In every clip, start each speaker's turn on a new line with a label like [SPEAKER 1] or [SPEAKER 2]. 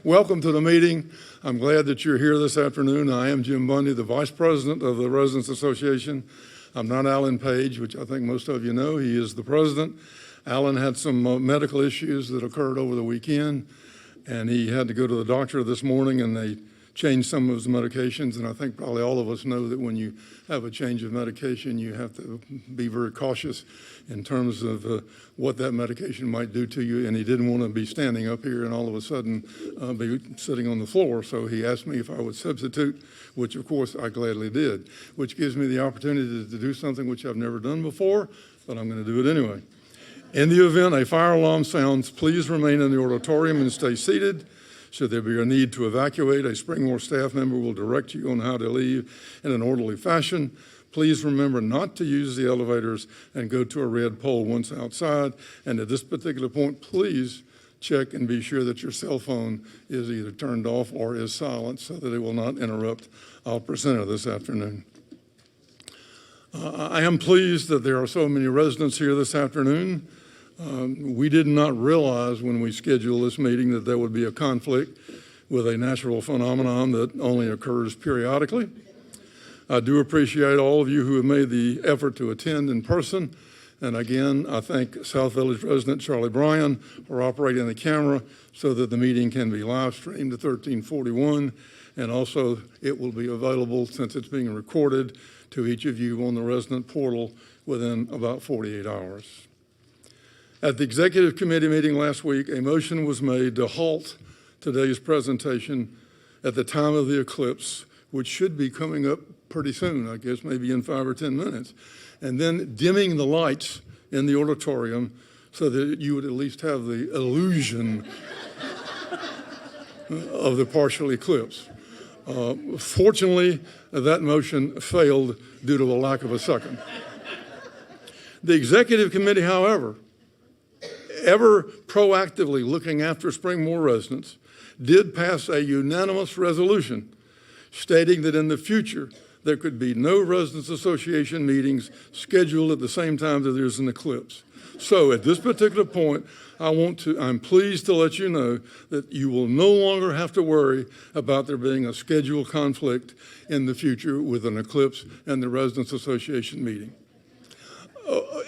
[SPEAKER 1] Welcome to the meeting. I'm glad that you're here this afternoon. I am Jim Bundy, the Vice President of the Residents Association. I'm not Alan Page, which I think most of you know. He is the President. Alan had some medical issues that occurred over the weekend, and he had to go to the doctor this morning, and they changed some of his medications. And I think probably all of us know that when you have a change of medication, you have to be very cautious in terms of what that medication might do to you. And he didn't want to be standing up here and all of a sudden be sitting on the floor. So he asked me if I would substitute, which of course I gladly did, which gives me the opportunity to do something which I've never done before, but I'm going to do it anyway. In the event a fire alarm sounds, please remain in the auditorium and stay seated. Should there be a need to evacuate, a Springmore staff member will direct you on how to leave in an orderly fashion. Please remember not to use the elevators and go to a red pole once outside. And at this particular point, please check and be sure that your cell phone is either turned off or is silent so that it will not interrupt our presenter this afternoon. I am pleased that there are so many residents here this afternoon. We did not realize when we scheduled this meeting that there would be a conflict with a natural phenomenon that only occurs periodically. I do appreciate all of you who have made the effort to attend in person. And again, I thank South Village resident Charlie Bryan for operating the camera so that the meeting can be live streamed to 1341. And also it will be available, since it's being recorded, to each of you on the resident portal within about 48 hours. At the executive committee meeting last week, a motion was made to halt today's presentation at the time of the eclipse, which should be coming up pretty soon, I guess maybe in 5 or 10 minutes, and then dimming the lights in the auditorium so that you would at least have the illusion of the partial eclipse. Fortunately, that motion failed due to a lack of a second. The executive committee, however, ever proactively looking after Springmore residents, did pass a unanimous resolution stating that in the future there could be no Residents Association meetings scheduled at the same time that there's an eclipse. So at this particular point, I'm pleased to let you know that you will no longer have to worry about there being a scheduled conflict in the future with an eclipse and the Residents Association meeting.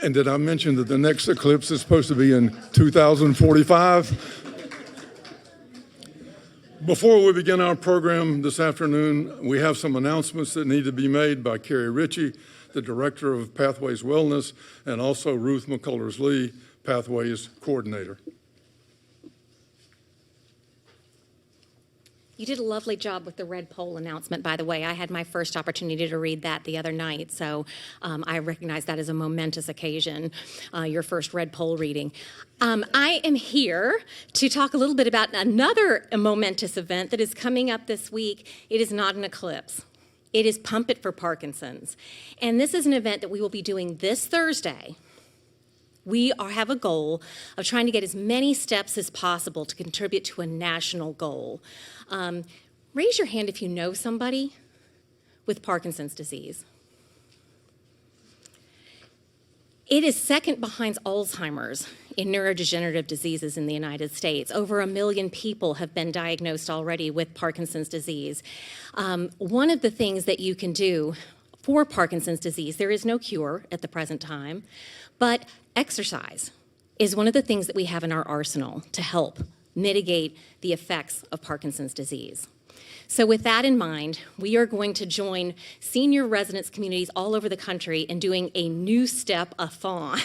[SPEAKER 1] And did I mention that the next eclipse is supposed to be in 2045? Before we begin our program this afternoon, we have some announcements that need to be made by Carrie Ritchie, the Director of Pathways Wellness, and also Ruth McCullers-Lee, Pathways Coordinator.
[SPEAKER 2] You did a lovely job with the red pole announcement, by the way. I had my first opportunity to read that the other night, so I recognize that as a momentous occasion, your first red pole reading. I am here to talk a little bit about another momentous event that is coming up this week. It is not an eclipse. It is Pump It for Parkinson's. And this is an event that we will be doing this Thursday. We have a goal of trying to get as many steps as possible to contribute to a national goal. Raise your hand if you know somebody with Parkinson's disease. It is second behind Alzheimer's in neurodegenerative diseases in the United States. Over 1 million people have been diagnosed already with Parkinson's disease. One of the things that you can do for Parkinson's disease, there is no cure at the present time, but exercise is one of the things that we have in our arsenal to help mitigate the effects of Parkinson's disease. So with that in mind, we are going to join senior residents communities all over the country in doing a New Step-a-thon.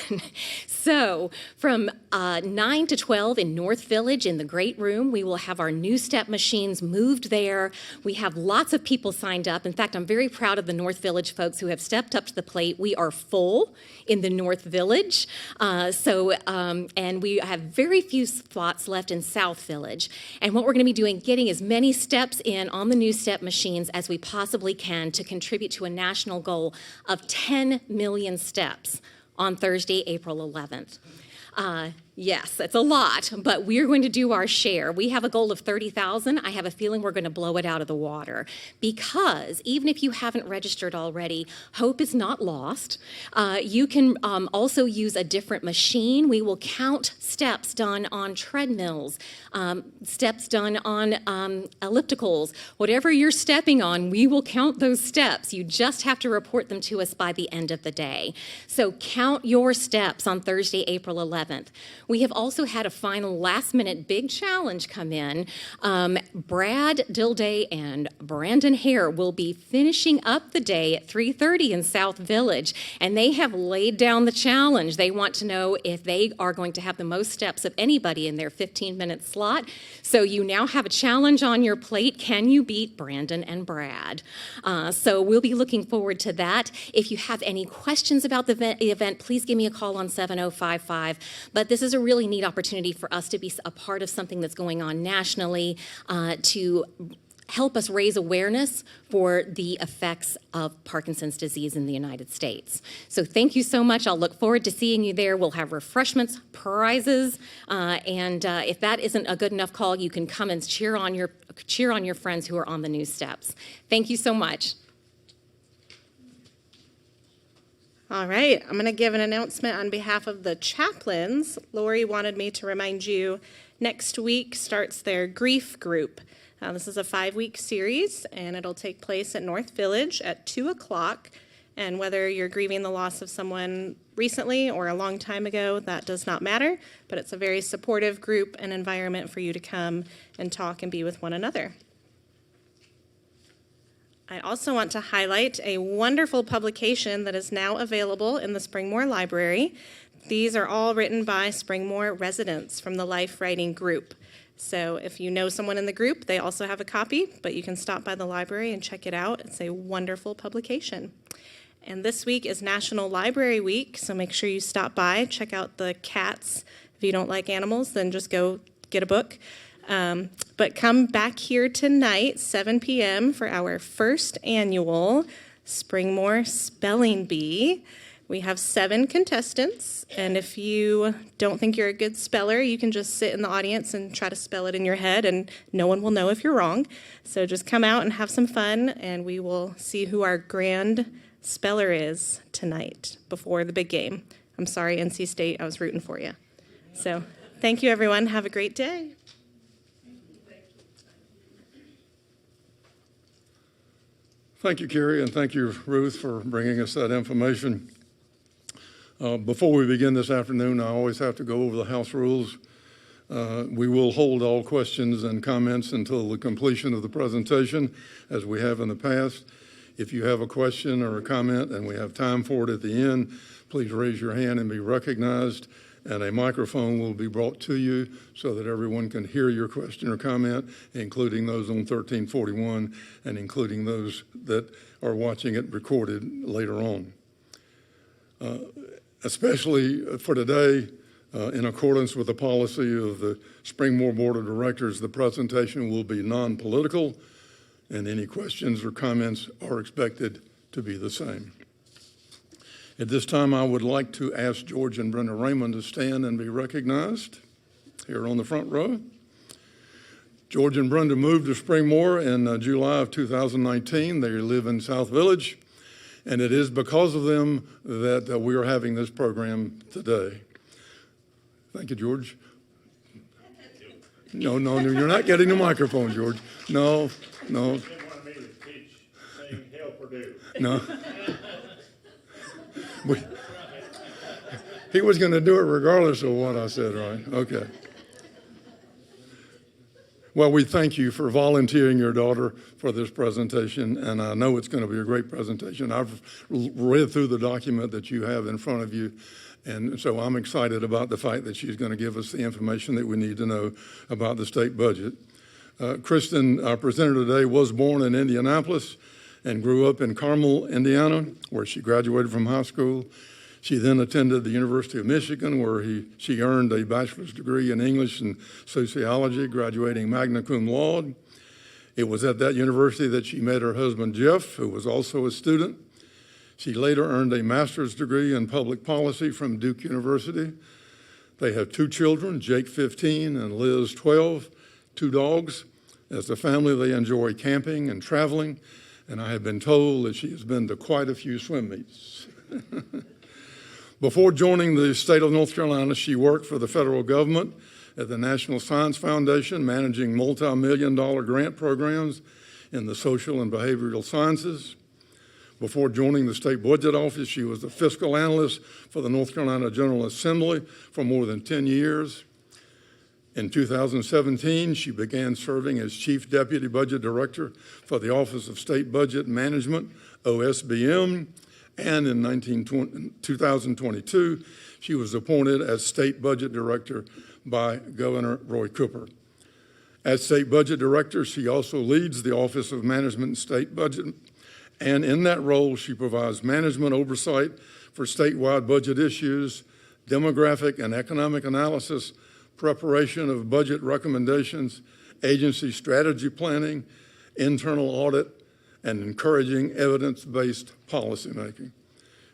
[SPEAKER 2] So from 9 to 12 in North Village in the Great Room, we will have our New Step machines moved there. We have lots of people signed up. In fact, I'm very proud of the North Village folks who have stepped up to the plate. We are full in the North Village. And we have very few spots left in South Village. And what we're going to be doing, getting as many steps in on the New Step machines as we possibly can to contribute to a national goal of 10 million steps on Thursday, April 11th. Yes, it's a lot, but we're going to do our share. We have a goal of 30,000. I have a feeling we're going to blow it out of the water because even if you haven't registered already, hope is not lost. You can also use a different machine. We will count steps done on treadmills, steps done on ellipticals. Whatever you're stepping on, we will count those steps. You just have to report them to us by the end of the day. So count your steps on Thursday, April 11th. We have also had a final last-minute big challenge come in. Brad Dilday and Brandon Hare will be finishing up the day at 3:30 in South Village, and they have laid down the challenge. They want to know if they are going to have the most steps of anybody in their 15-minute slot. So you now have a challenge on your plate. Can you beat Brandon and Brad? So we'll be looking forward to that. If you have any questions about the event, please give me a call on 7055. But this is a really neat opportunity for us to be a part of something that's going on nationally to help us raise awareness for the effects of Parkinson's disease in the United States. So thank you so much. I'll look forward to seeing you there. We'll have refreshments, prizes, and if that isn't a good enough call, you can come and cheer on your friends who are on the new steps. Thank you so much.
[SPEAKER 3] All right, I'm going to give an announcement on behalf of the chaplains. Lori wanted me to remind you, next week starts their grief group. This is a 5-week series, and it'll take place at North Village at 2 o'clock. And whether you're grieving the loss of someone recently or a long time ago, that does not matter. But it's a very supportive group and environment for you to come and talk and be with one another. I also want to highlight a wonderful publication that is now available in the Springmore Library. These are all written by Springmore residents from the Life Writing Group. So if you know someone in the group, they also have a copy, but you can stop by the library and check it out. It's a wonderful publication. And this week is National Library Week, so make sure you stop by, check out the cats. If you don't like animals, then just go get a book. But come back here tonight, 7 p.m., for our first annual Springmore Spelling Bee. We have 7 contestants, and if you don't think you're a good speller, you can just sit in the audience and try to spell it in your head, and no one will know if you're wrong. So just come out and have some fun, and we will see who our grand speller is tonight before the big game. I'm sorry, NC State, I was rooting for you. So thank you, everyone. Have a great day.
[SPEAKER 1] Thank you, Carrie, and thank you, Ruth, for bringing us that information. Before we begin this afternoon, I always have to go over the House rules. We will hold all questions and comments until the completion of the presentation, as we have in the past. If you have a question or a comment and we have time for it at the end, please raise your hand and be recognized, and a microphone will be brought to you so that everyone can hear your question or comment, including those on 1341 and including those that are watching it recorded later on. Especially for today, in accordance with the policy of the Springmore Board of Directors, the presentation will be non-political, and any questions or comments are expected to be the same. At this time, I would like to ask George and Brenda Raymond to stand and be recognized here on the front row. George and Brenda moved to Springmore in July of 2019. They live in South Village, and it is because of them that we are having this program today. Thank you, George. No, you're not getting the microphone, George. No.
[SPEAKER 4] Wanted me to teach, sing Hail Purdue.
[SPEAKER 1] No. He was going to do it regardless of what I said, right? Okay. Well, we thank you for volunteering your daughter for this presentation, and I know it's going to be a great presentation. I've read through the document that you have in front of you, and so I'm excited about the fact that she's going to give us the information that we need to know about the state budget. Kristen, our presenter today, was born in Indianapolis and grew up in Carmel, Indiana, where she graduated from high school. She then attended the University of Michigan, where she earned a bachelor's degree in English and sociology, graduating magna cum laude. It was at that university that she met her husband, Jeff, who was also a student. She later earned a master's degree in public policy from Duke University. They have 2 children, Jake 15 and Liz 12, 2 dogs. As a family, they enjoy camping and traveling, and I have been told that she has been to quite a few swim meets. Before joining the state of North Carolina, she worked for the federal government at the National Science Foundation, managing multi-million-dollar grant programs in the social and behavioral sciences. Before joining the state budget office, she was the fiscal analyst for the North Carolina General Assembly for more than 10 years. In 2017, she began serving as Chief Deputy Budget Director for the Office of State Budget Management, OSBM, and in 2022, she was appointed as State Budget Director by Governor Roy Cooper. As State Budget Director, she also leads the Office of Management and State Budget, and in that role, she provides management oversight for statewide budget issues, demographic and economic analysis, preparation of budget recommendations, agency strategy planning, internal audit, and encouraging evidence-based policymaking.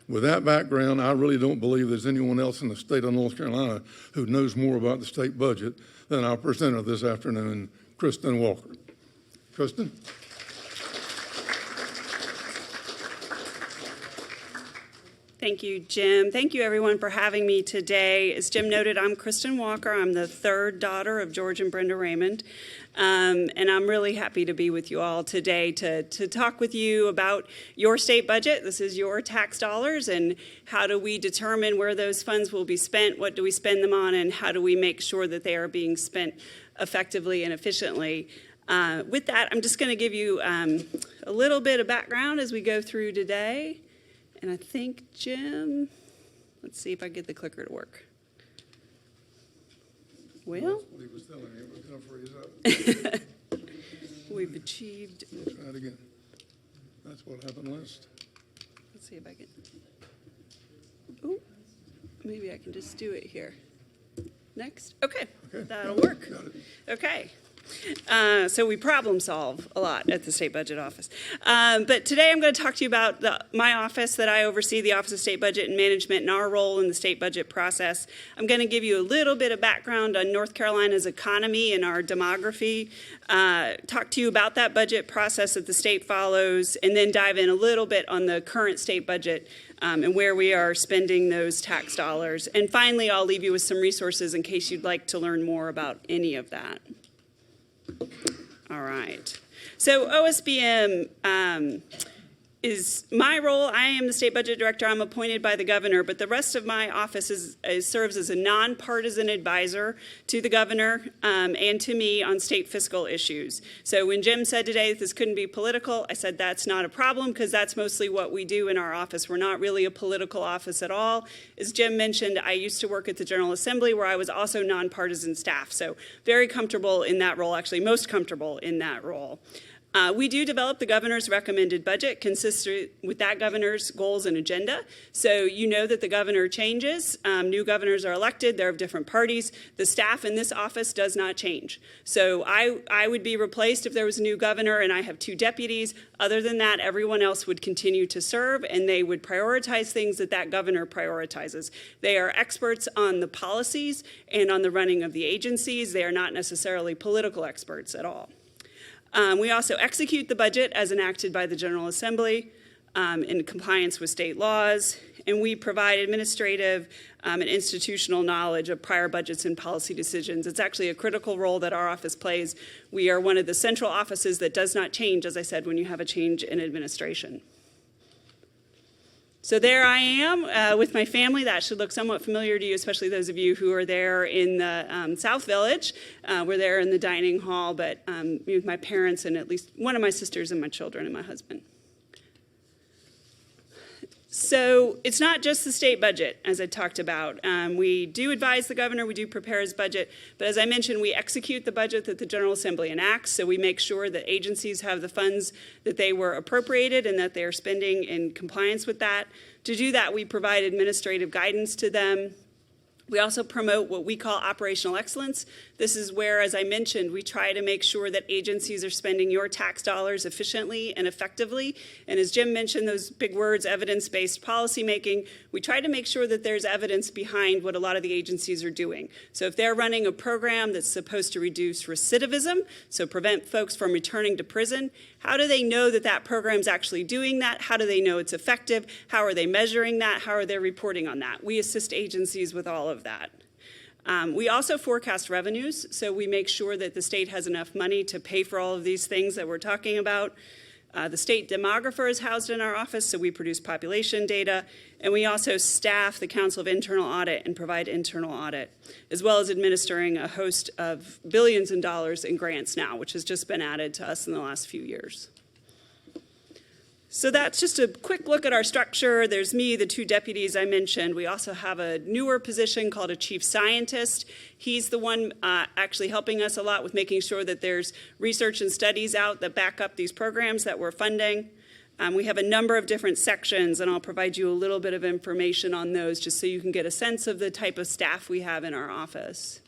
[SPEAKER 1] With that background, I really don't believe there's anyone else in the state of North Carolina who knows more about the state budget than our presenter this afternoon, Kristen Walker. Kristen?
[SPEAKER 5] Thank you, Jim. Thank you, everyone, for having me today. As Jim noted, I'm Kristen Walker. I'm the 3rd daughter of George and Brenda Raymond, and I'm really happy to be with you all today to talk with you about your state budget. This is your tax dollars, and how do we determine where those funds will be spent, what do we spend them on, and how do we make sure that they are being spent effectively and efficiently. With that, I'm just going to give you a little bit of background as we go through today. And I think, Jim, let's see if I get the clicker to work. Well,
[SPEAKER 1] He was telling me it was going to freeze up.
[SPEAKER 5] we've achieved,
[SPEAKER 1] Try it again. That's what happened last.
[SPEAKER 5] let's see if I can, oh, maybe I can just do it here. Next, okay, that'll work.
[SPEAKER 1] Got it.
[SPEAKER 5] Okay. So we problem solve a lot at the State Budget Office. But today I'm going to talk to you about my office that I oversee, the Office of State Budget and Management, and our role in the state budget process. I'm going to give you a little bit of background on North Carolina's economy and our demography, talk to you about that budget process that the state follows, and then dive in a little bit on the current state budget and where we are spending those tax dollars. And finally, I'll leave you with some resources in case you'd like to learn more about any of that. All right. So OSBM is my role. I am the state budget director. I'm appointed by the governor, but the rest of my office serves as a nonpartisan advisor to the governor and to me on state fiscal issues. So when Jim said today that this couldn't be political, I said that's not a problem because that's mostly what we do in our office. We're not really a political office at all. As Jim mentioned, I used to work at the General Assembly where I was also nonpartisan staff. So very comfortable in that role, actually most comfortable in that role. We do develop the governor's recommended budget consistent with that governor's goals and agenda. So you know that the governor changes. New governors are elected. They're of different parties. The staff in this office does not change. So I would be replaced if there was a new governor, and I have 2 deputies. Other than that, everyone else would continue to serve, and they would prioritize things that governor prioritizes. They are experts on the policies and on the running of the agencies. They are not necessarily political experts at all. We also execute the budget as enacted by the General Assembly in compliance with state laws, and we provide administrative and institutional knowledge of prior budgets and policy decisions. It's actually a critical role that our office plays. We are one of the central offices that does not change, as I said, when you have a change in administration. So there I am with my family. That should look somewhat familiar to you, especially those of you who are there in the South Village. We're there in the dining hall, but with my parents and at least one of my sisters and my children and my husband. So it's not just the state budget, as I talked about. We do advise the governor, we do prepare his budget, but as I mentioned, we execute the budget that the General Assembly enacts, so we make sure that agencies have the funds that they were appropriated and that they are spending in compliance with that. To do that, we provide administrative guidance to them. We also promote what we call operational excellence. This is where, as I mentioned, we try to make sure that agencies are spending your tax dollars efficiently and effectively. And as Jim mentioned, those big words, evidence-based policymaking, we try to make sure that there's evidence behind what a lot of the agencies are doing. So if they're running a program that's supposed to reduce recidivism, so prevent folks from returning to prison, how do they know that that program's actually doing that? How do they know it's effective? How are they measuring that? How are they reporting on that? We assist agencies with all of that. We also forecast revenues, so we make sure that the state has enough money to pay for all of these things that we're talking about. The state demographer is housed in our office, so we produce population data, and we also staff the Council of Internal Audit and provide internal audit, as well as administering a host of billions in dollars in grants now, which has just been added to us in the last few years. So that's just a quick look at our structure. There's me, the two deputies I mentioned. We also have a newer position called a chief scientist. He's the one actually helping us a lot with making sure that there's research and studies out that back up these programs that we're funding. We have a number of different sections, and I'll provide you a little bit of information on those just so you can get a sense of the type of staff we have in our office.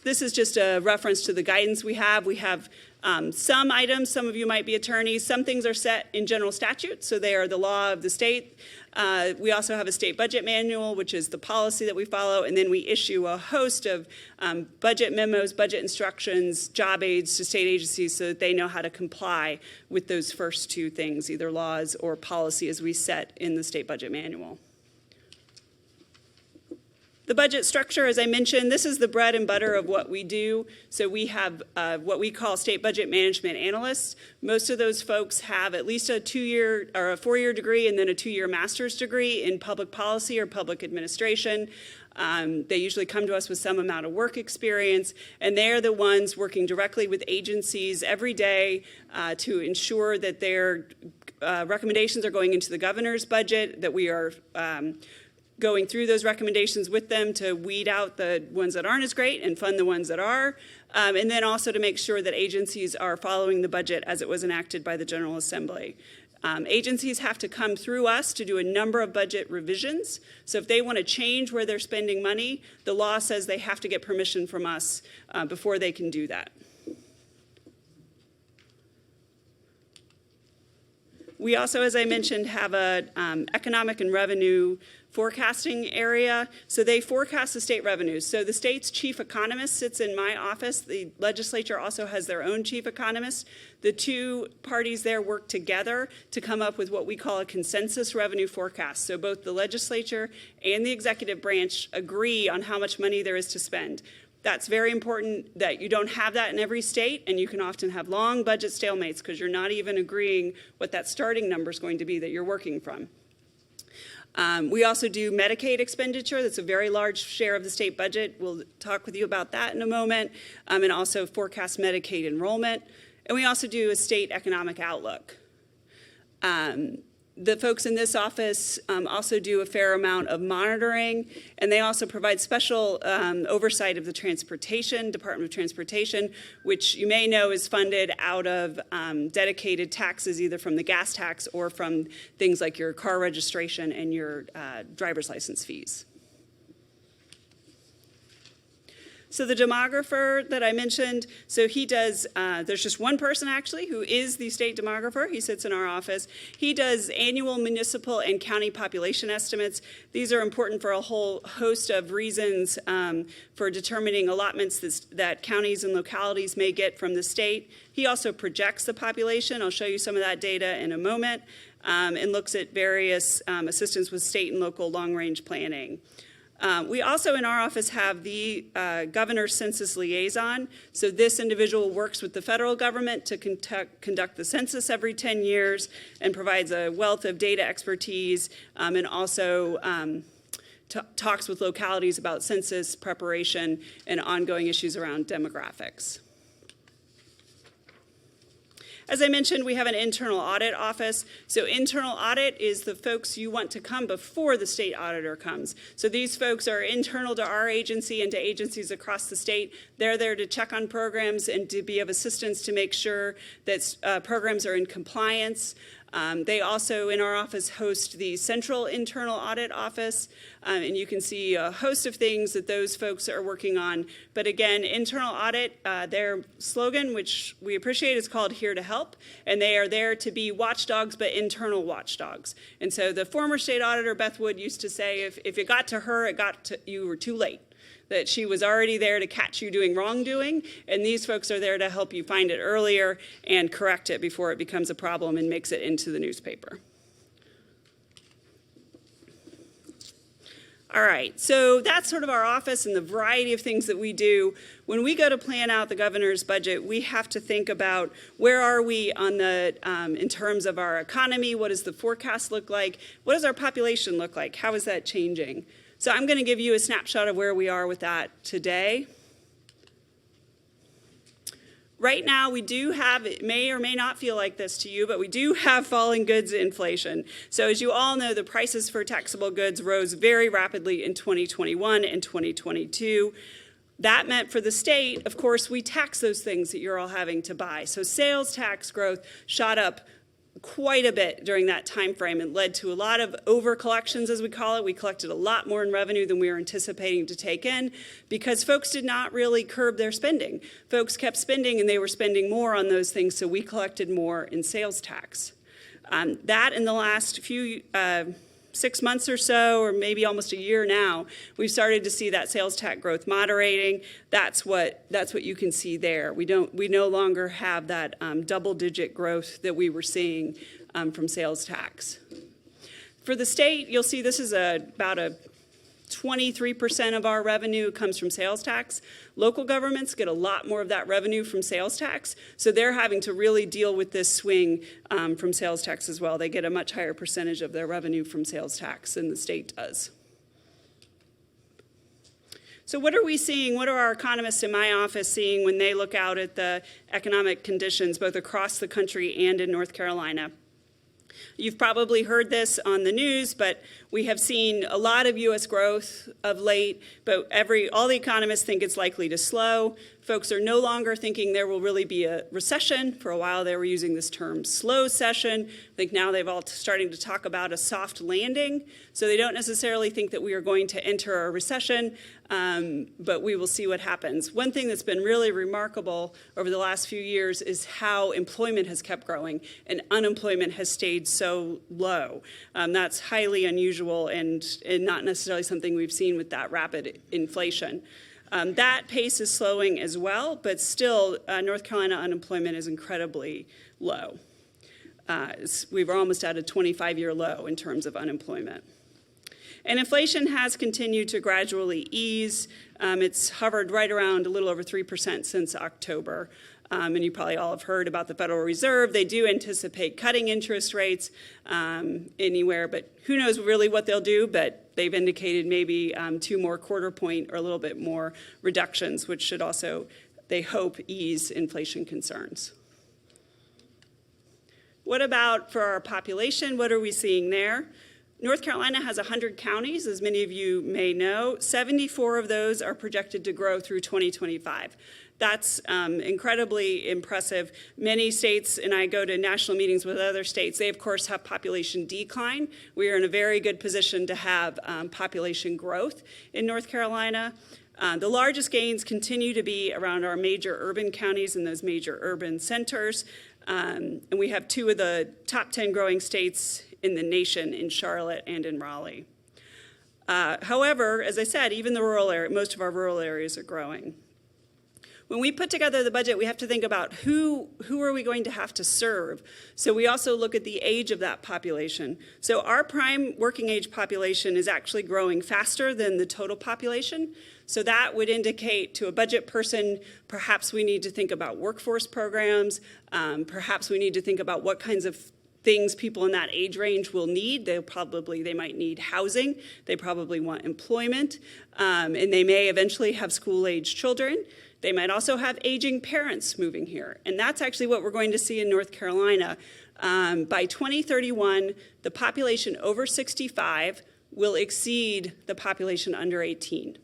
[SPEAKER 5] This is just a reference to the guidance we have. We have some items, some of you might be attorneys, some things are set in general statute, so they are the law of the state. We also have a state budget manual, which is the policy that we follow, and then we issue a host of budget memos, budget instructions, job aids to state agencies so that they know how to comply with those first two things, either laws or policy as we set in the state budget manual. The budget structure, as I mentioned, this is the bread and butter of what we do. So we have what we call state budget management analysts. Most of those folks have at least a 2-year or a 4-year degree and then a 2-year master's degree in public policy or public administration. They usually come to us with some amount of work experience, and they're the ones working directly with agencies every day to ensure that their recommendations are going into the governor's budget, that we are going through those recommendations with them to weed out the ones that aren't as great and fund the ones that are, and then also to make sure that agencies are following the budget as it was enacted by the General Assembly. Agencies have to come through us to do a number of budget revisions. So if they want to change where they're spending money, the law says they have to get permission from us before they can do that. We also, as I mentioned, have an economic and revenue forecasting area. So they forecast the state revenues. So the state's chief economist sits in my office. The legislature also has their own chief economist. The two parties there work together to come up with what we call a consensus revenue forecast. So both the legislature and the executive branch agree on how much money there is to spend. That's very important that you don't have that in every state, and you can often have long budget stalemates because you're not even agreeing what that starting number is going to be that you're working from. We also do Medicaid expenditure. That's a very large share of the state budget. We'll talk with you about that in a moment, and also forecast Medicaid enrollment. And we also do a state economic outlook. The folks in this office also do a fair amount of monitoring, and they also provide special oversight of the Department of Transportation, which you may know is funded out of dedicated taxes, either from the gas tax or from things like your car registration and your driver's license fees. So the demographer that I mentioned, so he does, there's just one person actually who is the state demographer. He sits in our office. He does annual municipal and county population estimates. These are important for a whole host of reasons for determining allotments that counties and localities may get from the state. He also projects the population. I'll show you some of that data in a moment, and looks at various assistance with state and local long-range planning. We also in our office have the governor's census liaison. So this individual works with the federal government to conduct the census every 10 years and provides a wealth of data expertise, and also talks with localities about census preparation and ongoing issues around demographics. As I mentioned, we have an internal audit office. So internal audit is the folks you want to come before the state auditor comes. So these folks are internal to our agency and to agencies across the state. They're there to check on programs and to be of assistance to make sure that programs are in compliance. They also, in our office, host the Central Internal Audit Office, and you can see a host of things that those folks are working on. But again, internal audit, their slogan, which we appreciate, is called Here to Help, and they are there to be watchdogs, but internal watchdogs. And so the former state auditor, Beth Wood, used to say, if it got to her, you were too late. That she was already there to catch you doing wrongdoing, and these folks are there to help you find it earlier and correct it before it becomes a problem and makes it into the newspaper. All right, so that's sort of our office and the variety of things that we do. When we go to plan out the governor's budget, we have to think about where are we on the, in terms of our economy, what does the forecast look like, what does our population look like, how is that changing? So I'm going to give you a snapshot of where we are with that today. Right now, we do have, it may or may not feel like this to you, but we do have falling goods inflation. So as you all know, the prices for taxable goods rose very rapidly in 2021 and 2022. That meant for the state, of course, we tax those things that you're all having to buy. So sales tax growth shot up quite a bit during that time frame. It led to a lot of over collections, as we call it. We collected a lot more in revenue than we were anticipating to take in because folks did not really curb their spending. Folks kept spending and they were spending more on those things, so we collected more in sales tax. That in the last few 6 months or so, or maybe almost a year now, we've started to see that sales tax growth moderating. That's what you can see there. We no longer have that double-digit growth that we were seeing from sales tax. For the state, you'll see this is about a 23% of our revenue comes from sales tax. Local governments get a lot more of that revenue from sales tax, so they're having to really deal with this swing from sales tax as well. They get a much higher percentage of their revenue from sales tax than the state does. So what are we seeing? What are our economists in my office seeing when they look out at the economic conditions both across the country and in North Carolina? You've probably heard this on the news, but we have seen a lot of U.S. growth of late, but all the economists think it's likely to slow. Folks are no longer thinking there will really be a recession. For a while, they were using this term slow session. I think now they've all starting to talk about a soft landing. So they don't necessarily think that we are going to enter a recession, but we will see what happens. One thing that's been really remarkable over the last few years is how employment has kept growing and unemployment has stayed so low. That's highly unusual and not necessarily something we've seen with that rapid inflation. That pace is slowing as well, but still North Carolina unemployment is incredibly low. We were almost at a 25-year low in terms of unemployment. And inflation has continued to gradually ease. It's hovered right around a little over 3% since October. And you probably all have heard about the Federal Reserve. They do anticipate cutting interest rates anywhere, but who knows really what they'll do, but they've indicated maybe 2 more quarter point or a little bit more reductions, which should also, they hope, ease inflation concerns. What about for our population? What are we seeing there? North Carolina has 100 counties, as many of you may know. 74 of those are projected to grow through 2025. That's incredibly impressive. Many states, and I go to national meetings with other states, they of course have population decline. We are in a very good position to have population growth in North Carolina. The largest gains continue to be around our major urban counties and those major urban centers. And we have 2 of the top 10 growing states in the nation, in Charlotte and in Raleigh. However, as I said, even the rural area, most of our rural areas are growing. When we put together the budget, we have to think about who are we going to have to serve. So we also look at the age of that population. So our prime working age population is actually growing faster than the total population. So that would indicate to a budget person, perhaps we need to think about workforce programs. Perhaps we need to think about what kinds of things people in that age range will need. They might need housing. They probably want employment. And they may eventually have school-age children. They might also have aging parents moving here. And that's actually what we're going to see in North Carolina. By 2031, the population over 65 will exceed the population under 18.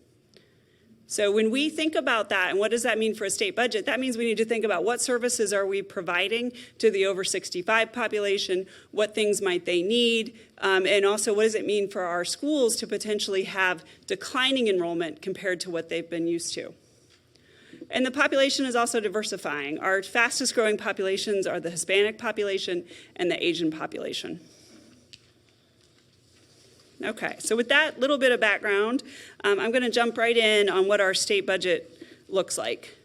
[SPEAKER 5] So when we think about that, and what does that mean for a state budget, that means we need to think about what services are we providing to the over 65 population, what things might they need, and also what does it mean for our schools to potentially have declining enrollment compared to what they've been used to. And the population is also diversifying. Our fastest growing populations are the Hispanic population and the Asian population. Okay, so with that little bit of background, I'm going to jump right in on what our state budget looks like.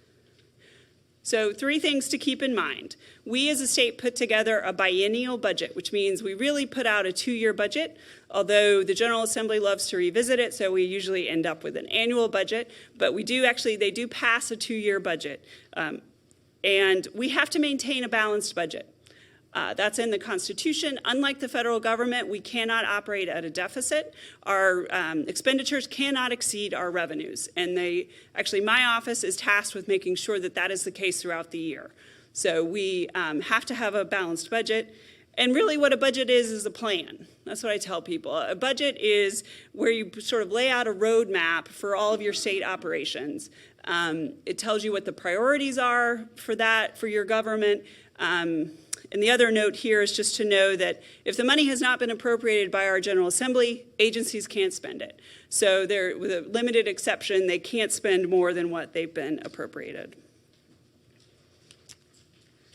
[SPEAKER 5] So 3 things to keep in mind. We as a state put together a biennial budget, which means we really put out a 2-year budget, although the General Assembly loves to revisit it, so we usually end up with an annual budget. But we do actually, they do pass a 2-year budget. And we have to maintain a balanced budget. That's in the Constitution. Unlike the federal government, we cannot operate at a deficit. Our expenditures cannot exceed our revenues. And my office is tasked with making sure that that is the case throughout the year. So we have to have a balanced budget. And really what a budget is a plan. That's what I tell people. A budget is where you sort of lay out a roadmap for all of your state operations. It tells you what the priorities are for that, for your government. And the other note here is just to know that if the money has not been appropriated by our General Assembly, agencies can't spend it. So with a limited exception, they can't spend more than what they've been appropriated.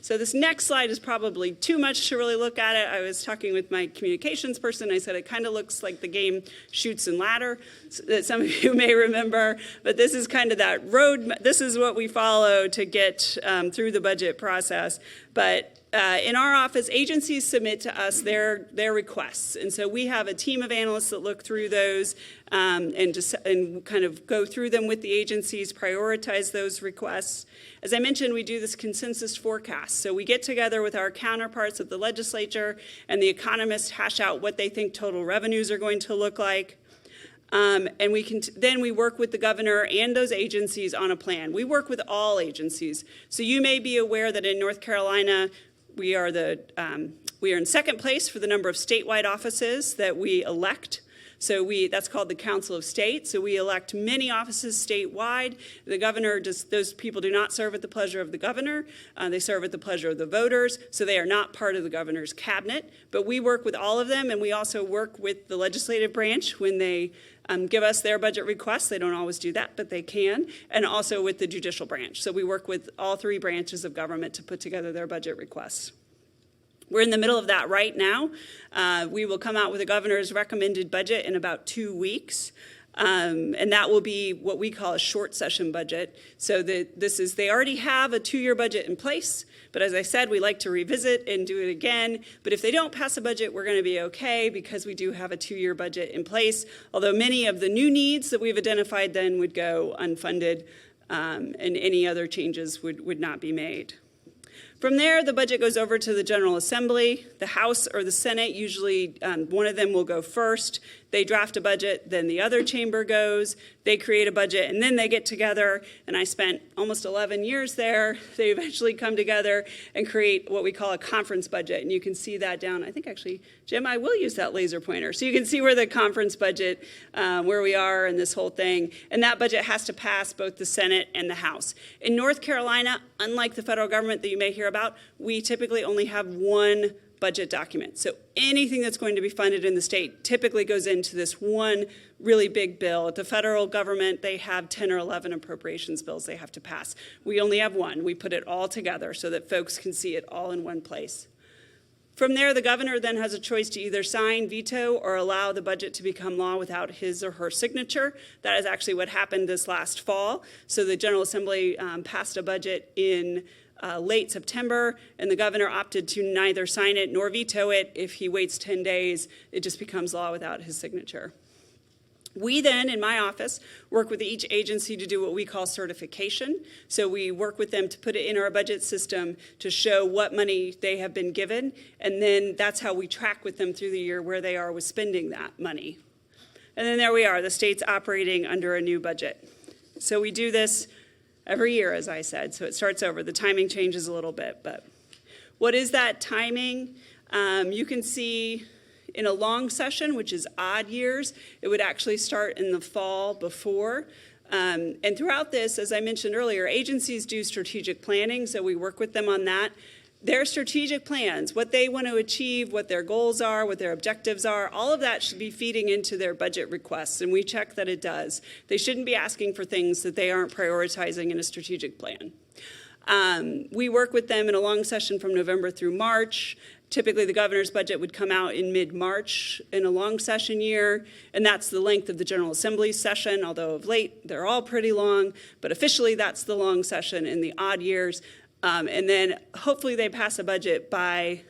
[SPEAKER 5] So this next slide is probably too much to really look at it. I was talking with my communications person. I said it kind of looks like the game Chutes and Ladder that some of you may remember. But this is kind of that road. This is what we follow to get through the budget process. But in our office, agencies submit to us their requests. And so we have a team of analysts that look through those and kind of go through them with the agencies, prioritize those requests. As I mentioned, we do this consensus forecast. So we get together with our counterparts at the legislature and the economists hash out what they think total revenues are going to look like. And then we work with the governor and those agencies on a plan. We work with all agencies. So you may be aware that in North Carolina, we are in second place for the number of statewide offices that we elect. So that's called the Council of State. So we elect many offices statewide. The governor, those people do not serve at the pleasure of the governor. They serve at the pleasure of the voters. So they are not part of the governor's cabinet. But we work with all of them, and we also work with the legislative branch when they give us their budget requests. They don't always do that, but they can. And also with the judicial branch. So we work with all 3 branches of government to put together their budget requests. We're in the middle of that right now. We will come out with a governor's recommended budget in about 2 weeks. And that will be what we call a short session budget. So they already have a 2-year budget in place. But as I said, we like to revisit and do it again. But if they don't pass a budget, we're going to be okay because we do have a 2-year budget in place. Although many of the new needs that we've identified then would go unfunded and any other changes would not be made. From there, the budget goes over to the General Assembly. The House or the Senate, usually one of them will go first. They draft a budget, then the other chamber goes. They create a budget, and then they get together. And I spent almost 11 years there. They eventually come together and create what we call a conference budget. And you can see that down. I think actually, Jim, I will use that laser pointer. So you can see where the conference budget, where we are and this whole thing. And that budget has to pass both the Senate and the House. In North Carolina, unlike the federal government that you may hear about, we typically only have one budget document. So anything that's going to be funded in the state typically goes into this one really big bill. At the federal government, they have 10 or 11 appropriations bills they have to pass. We only have one. We put it all together so that folks can see it all in one place. From there, the governor then has a choice to either sign, veto, or allow the budget to become law without his or her signature. That is actually what happened this last fall. So the General Assembly passed a budget in late September, and the governor opted to neither sign it nor veto it. If he waits 10 days, it just becomes law without his signature. We then, in my office, work with each agency to do what we call certification. So we work with them to put it in our budget system to show what money they have been given, and then that's how we track with them through the year where they are with spending that money. And then there we are, the state's operating under a new budget. So we do this every year, as I said, so it starts over. The timing changes a little bit, but what is that timing? You can see in a long session, which is odd years, it would actually start in the fall before And throughout this, as I mentioned earlier, agencies do strategic planning, so we work with them on that. Their strategic plans, what they want to achieve, what their goals are, what their objectives are, all of that should be feeding into their budget requests, and we check that it does. They shouldn't be asking for things that they aren't prioritizing in a strategic plan. We work with them in a long session from November through March. Typically, the governor's budget would come out in mid-March in a long session year, and that's the length of the General Assembly session, although of late they're all pretty long, but officially that's the long session in the odd years. And then hopefully they pass a budget by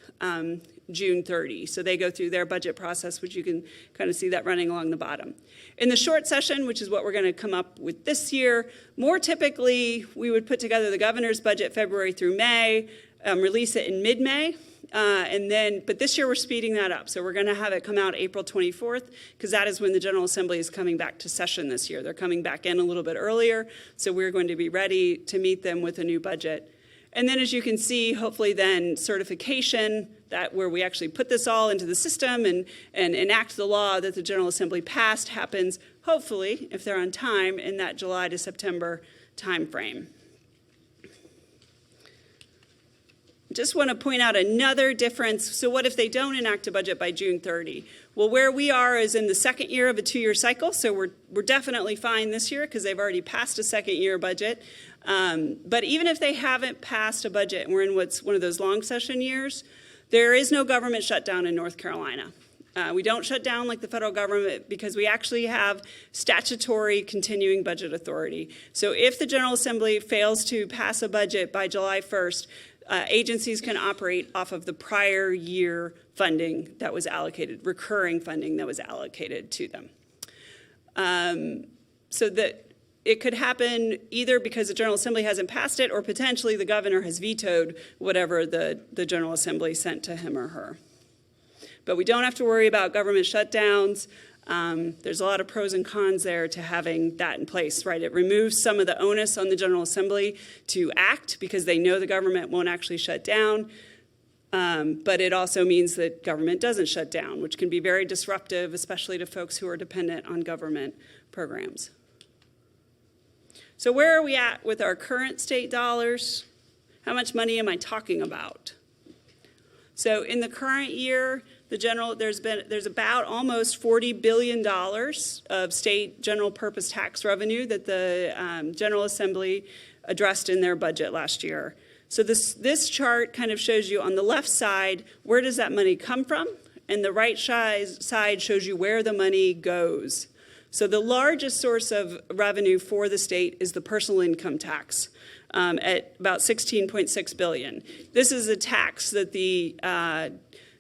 [SPEAKER 5] June 30. So they go through their budget process, which you can kind of see that running along the bottom. In the short session, which is what we're going to come up with this year, more typically we would put together the governor's budget February through May, release it in mid-May. But this year we're speeding that up. So we're going to have it come out April 24th, because that is when the General Assembly is coming back to session this year. They're coming back in a little bit earlier, so we're going to be ready to meet them with a new budget. And then as you can see, hopefully then certification, that where we actually put this all into the system and enact the law that the General Assembly passed happens, hopefully, if they're on time, in that July to September timeframe. Just want to point out another difference. So what if they don't enact a budget by June 30? Well, where we are is in the second year of a 2-year cycle, so we're definitely fine this year because they've already passed a second-year budget. But even if they haven't passed a budget and we're in what's one of those long session years, there is no government shutdown in North Carolina. We don't shut down like the federal government because we actually have statutory continuing budget authority. So if the General Assembly fails to pass a budget by July 1st, agencies can operate off of the prior year funding that was allocated, recurring funding that was allocated to them. So that it could happen either because the General Assembly hasn't passed it or potentially the governor has vetoed whatever the General Assembly sent to him or her. But we don't have to worry about government shutdowns. There's a lot of pros and cons there to having that in place, right? It removes some of the onus on the General Assembly to act because they know the government won't actually shut down. But it also means that government doesn't shut down, which can be very disruptive, especially to folks who are dependent on government programs. So where are we at with our current state dollars? How much money am I talking about? So in the current year, there's about almost $40 billion of state general purpose tax revenue that the General Assembly addressed in their budget last year. So this chart kind of shows you on the left side, where does that money come from? And the right side shows you where the money goes. So the largest source of revenue for the state is the personal income tax at about $16.6 billion. This is a tax that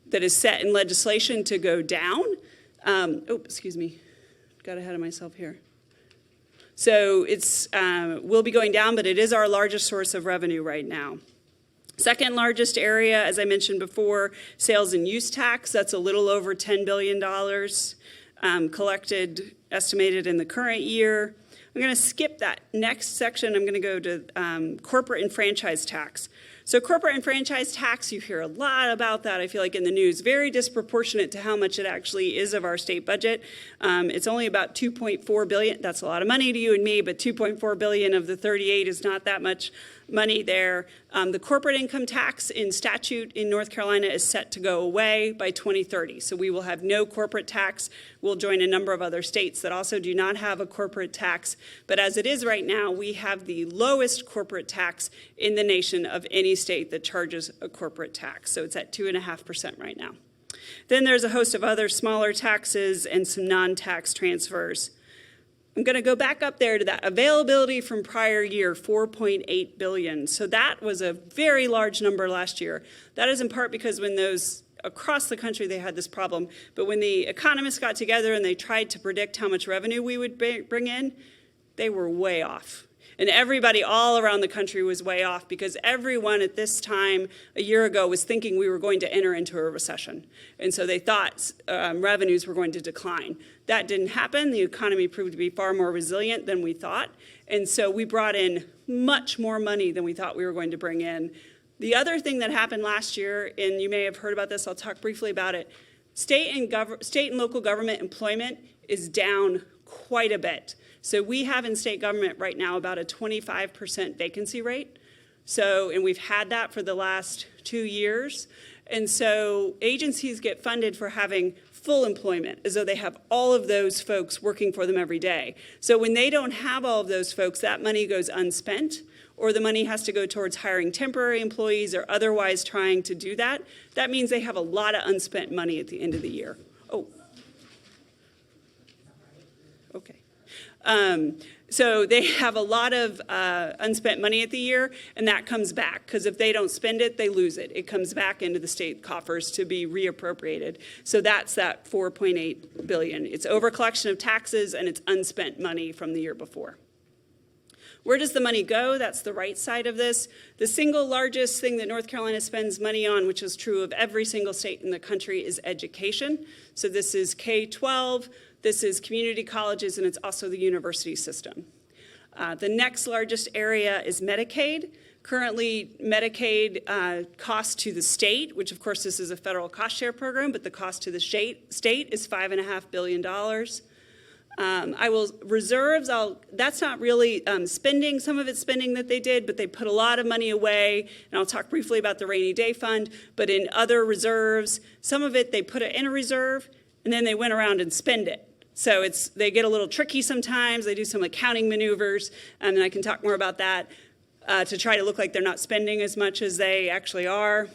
[SPEAKER 5] that is set in legislation to go down. Excuse me, got ahead of myself here. So it's will be going down, but it is our largest source of revenue right now. Second largest area, as I mentioned before, sales and use tax. That's a little over $10 billion collected, estimated in the current year. I'm going to skip that next section. I'm going to go to corporate and franchise tax. So corporate and franchise tax, you hear a lot about that, I feel like, in the news. Very disproportionate to how much it actually is of our state budget. It's only about $2.4 billion. That's a lot of money to you and me, but $2.4 billion of the 38 is not that much money there. The corporate income tax in statute in North Carolina is set to go away by 2030. So we will have no corporate tax. We'll join a number of other states that also do not have a corporate tax. But as it is right now, we have the lowest corporate tax in the nation of any state that charges a corporate tax. So it's at 2.5% right now. Then there's a host of other smaller taxes and some non-tax transfers. I'm going to go back up there to that availability from prior year, $4.8 billion. So that was a very large number last year. That is in part because when those across the country they had this problem, but when the economists got together and they tried to predict how much revenue we would bring in, they were way off. And everybody all around the country was way off because everyone at this time a year ago was thinking we were going to enter into a recession. And so they thought revenues were going to decline. That didn't happen. The economy proved to be far more resilient than we thought. And so we brought in much more money than we thought we were going to bring in. The other thing that happened last year, and you may have heard about this, I'll talk briefly about it, state and local government employment is down quite a bit. So we have in state government right now about a 25% vacancy rate. So, and we've had that for the last 2 years. And so agencies get funded for having full employment, as though they have all of those folks working for them every day. So when they don't have all of those folks, that money goes unspent, or the money has to go towards hiring temporary employees or otherwise trying to do that. That means they have a lot of unspent money at the end of the year. Oh. Okay. So they have a lot of unspent money at the year, and that comes back, because if they don't spend it, they lose it. It comes back into the state coffers to be reappropriated. So that's that $4.8 billion. It's overcollection of taxes, and it's unspent money from the year before. Where does the money go? That's the right side of this. The single largest thing that North Carolina spends money on, which is true of every single state in the country, is education. So this is K-12. This is community colleges, and it's also the university system. The next largest area is Medicaid. Currently, Medicaid cost to the state, which of course this is a federal cost share program, but the cost to the state is $5.5 billion. Reserves, that's not really spending, some of it's spending that they did, but they put a lot of money away, and I'll talk briefly about the rainy day fund, but in other reserves, some of it they put it in a reserve, and then they went around and spend it. So they get a little tricky sometimes. They do some accounting maneuvers, and I can talk more about that, to try to look like they're not spending as much as they actually are.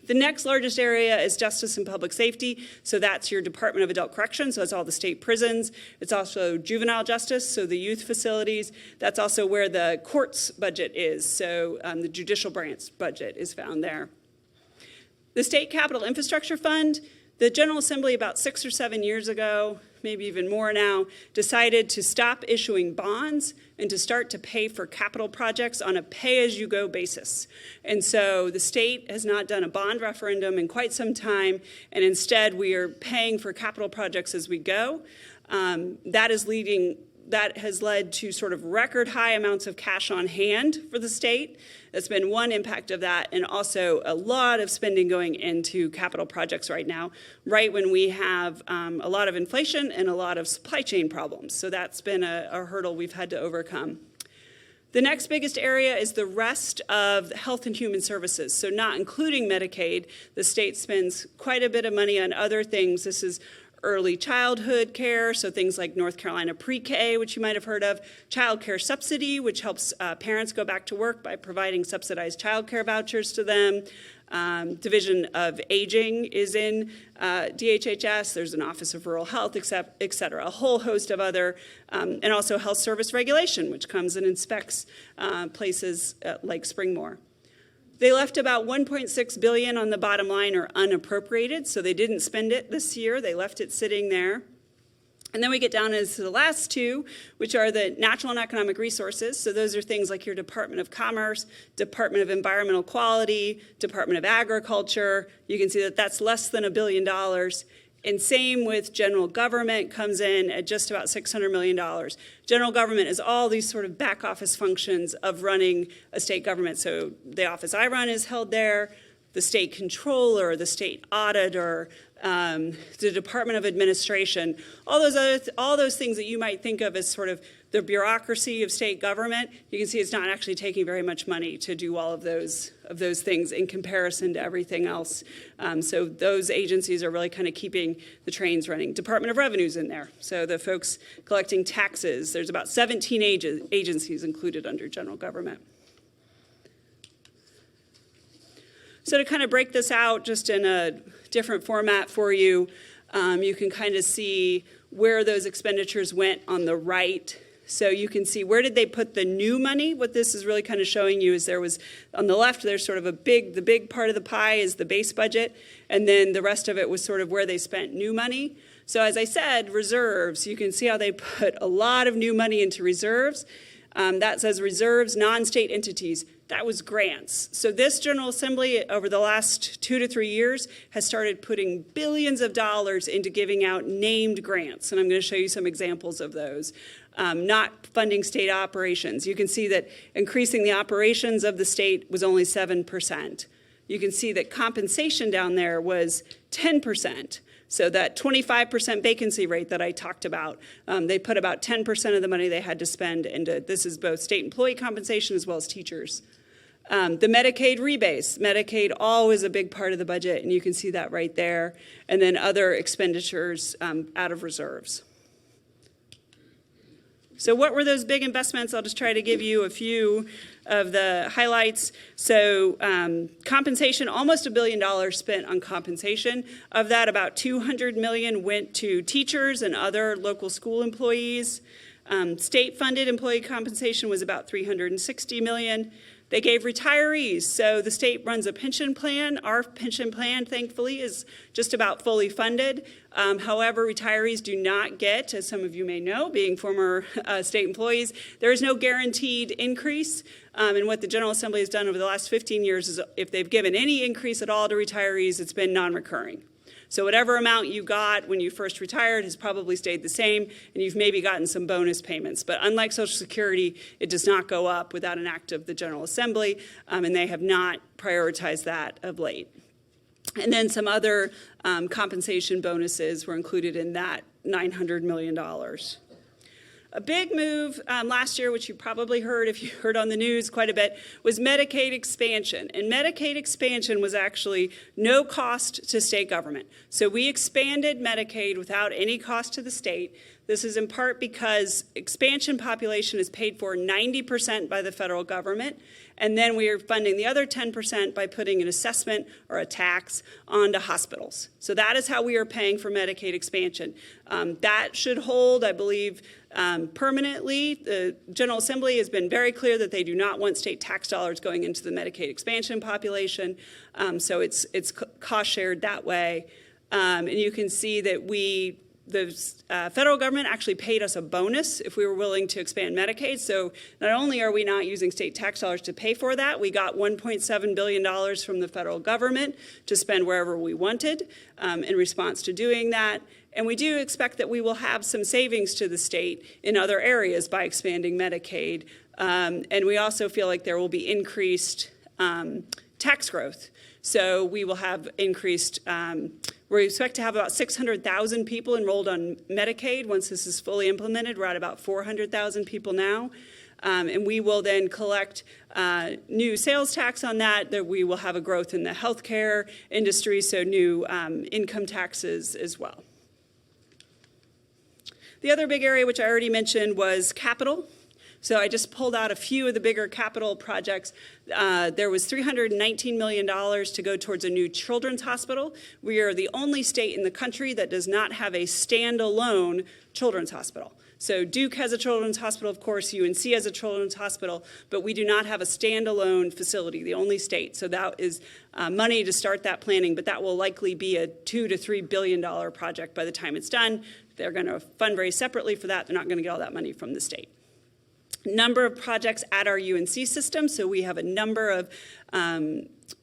[SPEAKER 5] The next largest area is justice and public safety. So that's your Department of Adult Corrections. So that's all the state prisons. It's also juvenile justice, so the youth facilities. That's also where the courts budget is. So the judicial branch budget is found there. The State Capital Infrastructure Fund, the General Assembly about 6 or 7 years ago, maybe even more now, decided to stop issuing bonds and to start to pay for capital projects on a pay-as-you-go basis. And so the state has not done a bond referendum in quite some time, and instead we are paying for capital projects as we go. That has led to sort of record high amounts of cash on hand for the state. That's been one impact of that, and also a lot of spending going into capital projects right now, right when we have a lot of inflation and a lot of supply chain problems. So that's been a hurdle we've had to overcome. The next biggest area is the rest of health and human services. So not including Medicaid, the state spends quite a bit of money on other things. This is early childhood care, so things like North Carolina Pre-K, which you might have heard of, child care subsidy, which helps parents go back to work by providing subsidized child care vouchers to them. Division of Aging is in DHHS. There's an Office of Rural Health, et cetera, a whole host of other, and also health service regulation, which comes and inspects places like Springmore. They left about $1.6 billion on the bottom line or unappropriated, so they didn't spend it this year. They left it sitting there. And then we get down into the last two, which are the natural and economic resources. So those are things like your Department of Commerce, Department of Environmental Quality, Department of Agriculture. You can see that that's less than $1 billion. And same with general government, comes in at just about $600 million. General government is all these sort of back office functions of running a state government. So the office I run is held there, the state controller, the state auditor, the Department of Administration, all those things that you might think of as sort of the bureaucracy of state government. You can see it's not actually taking very much money to do all of those things in comparison to everything else. So those agencies are really kind of keeping the trains running. Department of Revenue's in there. So the folks collecting taxes, there's about 17 agencies included under general government. So to kind of break this out just in a different format for you, you can kind of see where those expenditures went on the right. So you can see where did they put the new money. What this is really kind of showing you is there was, on the left, there's sort of the big part of the pie is the base budget, and then the rest of it was sort of where they spent new money. So as I said, reserves, you can see how they put a lot of new money into reserves. That says reserves, non-state entities. That was grants. So this General Assembly over the last 2 to 3 years has started putting billions of dollars into giving out named grants. And I'm going to show you some examples of those. Not funding state operations. You can see that increasing the operations of the state was only 7%. You can see that compensation down there was 10%. So that 25% vacancy rate that I talked about, they put about 10% of the money they had to spend into, this is both state employee compensation as well as teachers. The Medicaid rebase, Medicaid always a big part of the budget, and you can see that right there. And then other expenditures out of reserves. So what were those big investments? I'll just try to give you a few of the highlights. So compensation, almost $1 billion spent on compensation. Of that, about $200 million went to teachers and other local school employees. State-funded employee compensation was about $360 million. They gave retirees, so the state runs a pension plan. Our pension plan, thankfully, is just about fully funded. However, retirees do not get, as some of you may know, being former state employees, there is no guaranteed increase. And what the General Assembly has done over the last 15 years is if they've given any increase at all to retirees, it's been non-recurring. So whatever amount you got when you first retired has probably stayed the same, and you've maybe gotten some bonus payments. But unlike Social Security, it does not go up without an act of the General Assembly, and they have not prioritized that of late. And then some other compensation bonuses were included in that $900 million. A big move last year, which you probably heard if you heard on the news quite a bit, was Medicaid expansion. And Medicaid expansion was actually no cost to state government. So we expanded Medicaid without any cost to the state. This is in part because expansion population is paid for 90% by the federal government, and then we are funding the other 10% by putting an assessment or a tax onto hospitals. So that is how we are paying for Medicaid expansion. That should hold, I believe, permanently. The General Assembly has been very clear that they do not want state tax dollars going into the Medicaid expansion population, so it's cost shared that way. And you can see that the federal government actually paid us a bonus if we were willing to expand Medicaid. So not only are we not using state tax dollars to pay for that, we got $1.7 billion from the federal government to spend wherever we wanted in response to doing that. And we do expect that we will have some savings to the state in other areas by expanding Medicaid. And we also feel like there will be increased tax growth. So we will have increased, we expect to have about 600,000 people enrolled on Medicaid once this is fully implemented. We're at about 400,000 people now. And we will then collect new sales tax on that. That we will have a growth in the healthcare industry, so new income taxes as well. The other big area, which I already mentioned, was capital. So I just pulled out a few of the bigger capital projects. There was $319 million to go towards a new children's hospital. We are the only state in the country that does not have a standalone children's hospital. So Duke has a children's hospital, of course, UNC has a children's hospital, but we do not have a standalone facility, the only state. So that is money to start that planning, but that will likely be a $2 to $3 billion project by the time it's done. They're going to fundraise separately for that. They're not going to get all that money from the state. Number of projects at our UNC system. So we have a number of,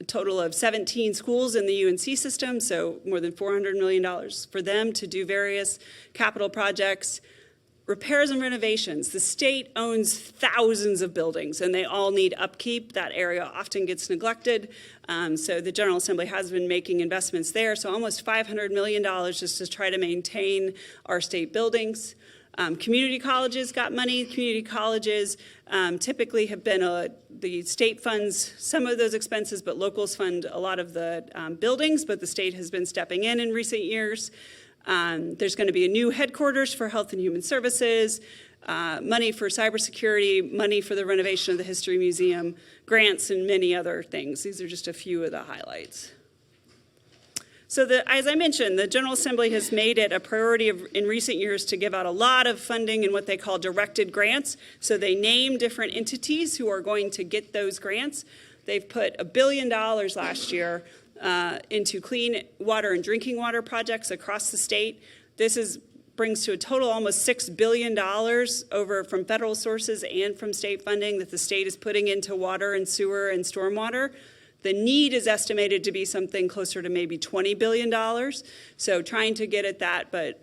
[SPEAKER 5] total of 17 schools in the UNC system. So more than $400 million for them to do various capital projects. Repairs and renovations. The state owns thousands of buildings and they all need upkeep. That area often gets neglected. So the General Assembly has been making investments there. So almost $500 million just to try to maintain our state buildings. Community colleges got money. Community colleges typically have been, the state funds some of those expenses, but locals fund a lot of the buildings, but the state has been stepping in recent years. There's going to be a new headquarters for Health and Human Services, money for cybersecurity, money for the renovation of the History Museum, grants, and many other things. These are just a few of the highlights. So as I mentioned, the General Assembly has made it a priority in recent years to give out a lot of funding in what they call directed grants. So they name different entities who are going to get those grants. They've put $1 billion last year into clean water and drinking water projects across the state. This brings to a total almost $6 billion over from federal sources and from state funding that the state is putting into water and sewer and stormwater. The need is estimated to be something closer to maybe $20 billion. So trying to get at that, but